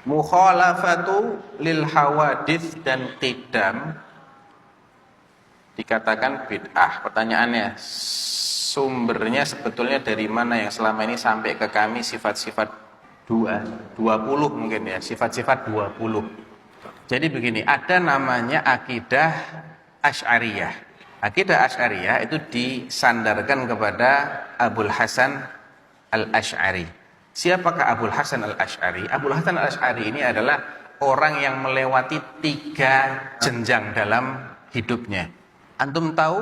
Mukhalafatu lil hawadits dan qidam dikatakan bid'ah. Pertanyaannya, sumbernya sebetulnya dari mana yang selama ini sampai ke kami sifat-sifat 20 mungkin ya, sifat-sifat 20. Jadi begini, ada namanya akidah Asy'ariyah. Akidah Asy'ariyah itu disandarkan kepada Abul Hasan Al-Asy'ari. Siapakah Abul Hasan Al-Asy'ari? Abul Hasan Al-Asy'ari ini adalah orang yang melewati 3 jenjang dalam hidupnya. Antum tahu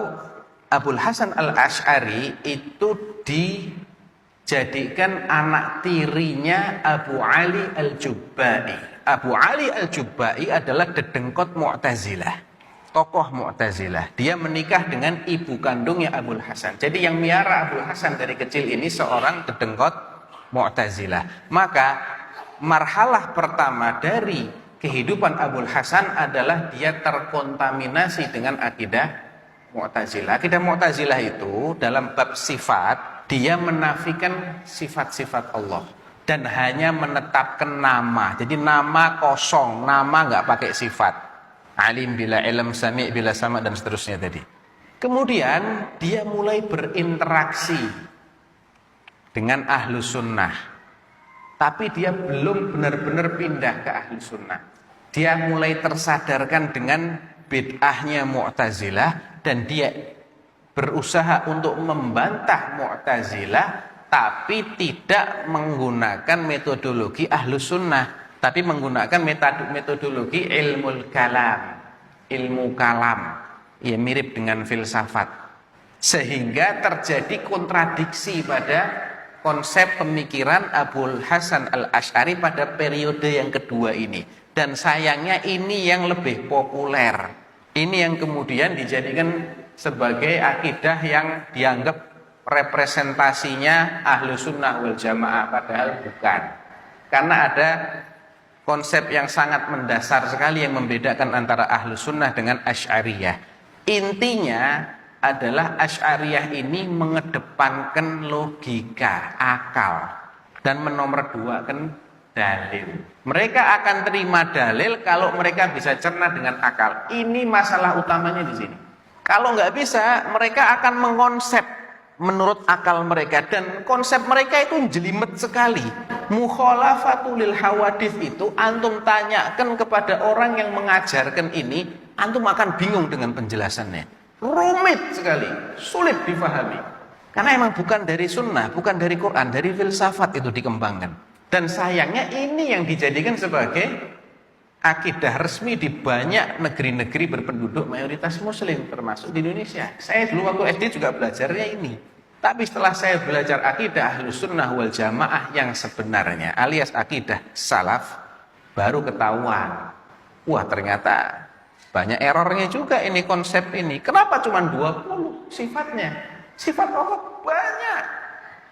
Abul Hasan Al-Asy'ari itu dijadikan anak tirinya Abu Ali Al-Jubba'i. Abu Ali Al-Jubba'i adalah dedengkot Mu'tazilah, tokoh Mu'tazilah. Dia menikah dengan ibu kandungnya Abul Hasan. Jadi yang miara Abul Hasan dari kecil ini seorang dedengkot Mu'tazilah. Maka marhalah pertama dari kehidupan Abul Hasan adalah dia terkontaminasi dengan akidah Mu'tazilah. Akidah Mu'tazilah itu dalam bab sifat, dia menafikan sifat-sifat Allah dan hanya menetapkan nama. Jadi nama kosong, nama nggak pakai sifat. Alim bila ilm, sami' bila sama, dan seterusnya tadi. Kemudian dia mulai berinteraksi dengan ahlu sunnah, tapi dia belum benar-benar pindah ke ahlu sunnah. Dia mulai tersadarkan dengan bid'ahnya Mu'tazilah dan dia berusaha untuk membantah Mu'tazilah, tapi tidak menggunakan metodologi ahlu sunnah, tapi menggunakan metodologi ilmu kalam, ya mirip dengan filsafat, sehingga terjadi kontradiksi pada konsep pemikiran Abul Hasan Al-Asy'ari pada periode yang kedua ini. Dan sayangnya ini yang lebih populer, ini yang kemudian dijadikan sebagai akidah yang dianggap representasinya ahlu sunnah wal jamaah, padahal bukan. Karena ada konsep yang sangat mendasar sekali yang membedakan antara ahlu sunnah dengan Asy'ariyah. Intinya adalah Asy'ariyah ini mengedepankan logika, akal, dan menomorduakan dalil. Mereka akan terima dalil kalau mereka bisa cerna dengan akal. Ini masalah utamanya di sini. Kalau nggak bisa, mereka akan mengkonsep menurut akal mereka, dan konsep mereka itu jelimet sekali. Mukhalafatul lil hawadits itu antum tanyakan kepada orang yang mengajarkan ini, antum akan bingung dengan penjelasannya. Rumit sekali, sulit difahami. Karena emang bukan dari sunnah, bukan dari Quran, dari filsafat itu dikembangkan. Dan sayangnya ini yang dijadikan sebagai akidah resmi di banyak negeri-negeri berpenduduk mayoritas muslim, termasuk di Indonesia. Saya dulu waktu SD juga belajarnya ini. Tapi setelah saya belajar akidah Ahlus Sunnah wal Jamaah yang sebenarnya, alias akidah salaf, baru ketahuan. Wah, ternyata banyak errornya juga ini konsep ini. Kenapa cuma 20 sifatnya? Sifat Allah banyak.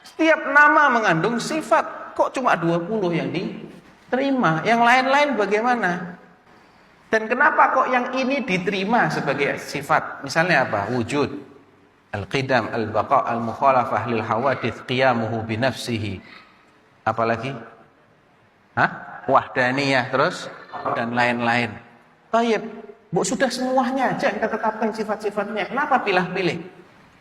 Setiap nama mengandung sifat. Kok cuma 20 yang diterima? Yang lain-lain bagaimana? Dan kenapa kok yang ini diterima sebagai sifat? Misalnya apa? Wujud, al-qidam, al-baqa, al-mukhalafah lil hawadits, qiyamuhu binafsihi. Apalagi? Wahdaniyah, terus dan lain-lain. Tayyib, bu, sudah semuanya aja kita tetapkan sifat-sifatnya. Kenapa pilih-pilih?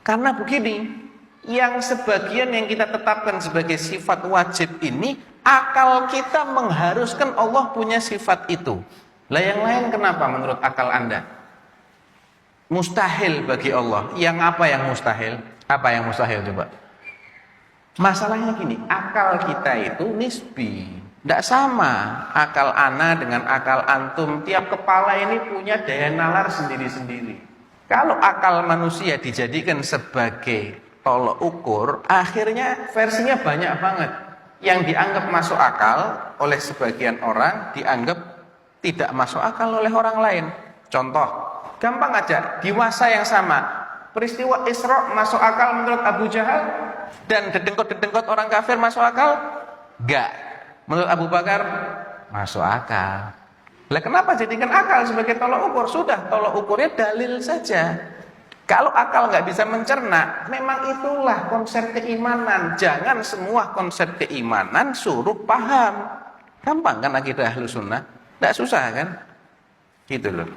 Karena begini, yang sebagian yang kita tetapkan sebagai sifat wajib ini, akal kita mengharuskan Allah punya sifat itu. Lah yang lain kenapa menurut akal Anda? Mustahil bagi Allah. Yang apa yang mustahil? Apa yang mustahil coba? Masalahnya gini, akal kita itu nisbi. Tidak sama akal ana dengan akal antum. Tiap kepala ini punya daya nalar sendiri-sendiri. Kalau akal manusia dijadikan sebagai tolok ukur, akhirnya versinya banyak banget. Yang dianggap masuk akal oleh sebagian orang, dianggap tidak masuk akal oleh orang lain. Contoh, gampang aja, di masa yang sama, peristiwa Isra masuk akal menurut Abu Jahal, dan dedengkot-dedengkot orang kafir masuk akal? Enggak. Menurut Abu Bakar, masuk akal. Lah kenapa jadikan akal sebagai tolok ukur? Sudah, tolok ukurnya dalil saja. Kalau akal nggak bisa mencerna, memang itulah konsep keimanan. Jangan semua konsep keimanan suruh paham. Gampang kan akidah Ahlus Sunnah? Tidak susah kan? Gitu loh.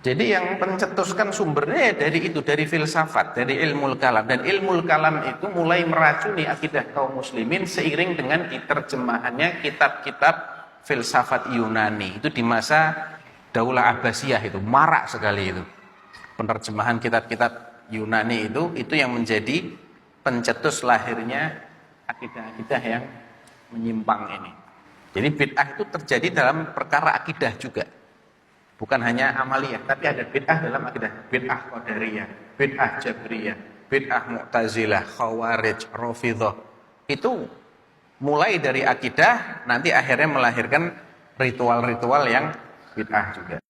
Jadi yang pencetuskan sumbernya dari itu, dari filsafat, dari ilmu kalam. Dan ilmu kalam itu mulai meracuni akidah kaum muslimin seiring dengan diterjemahannya kitab-kitab filsafat Yunani. Itu di masa Daulah Abbasiyah itu, marak sekali itu. Penerjemahan kitab-kitab Yunani itu yang menjadi pencetus lahirnya akidah-akidah yang menyimpang ini. Jadi bid'ah itu terjadi dalam perkara akidah juga. Bukan hanya amaliyah, tapi ada bid'ah dalam akidah. Bid'ah qadariyah, bid'ah jabriyah, bid'ah mu'tazilah, khawarij, rafidhah. Itu mulai dari akidah, nanti akhirnya melahirkan ritual-ritual yang bid'ah juga.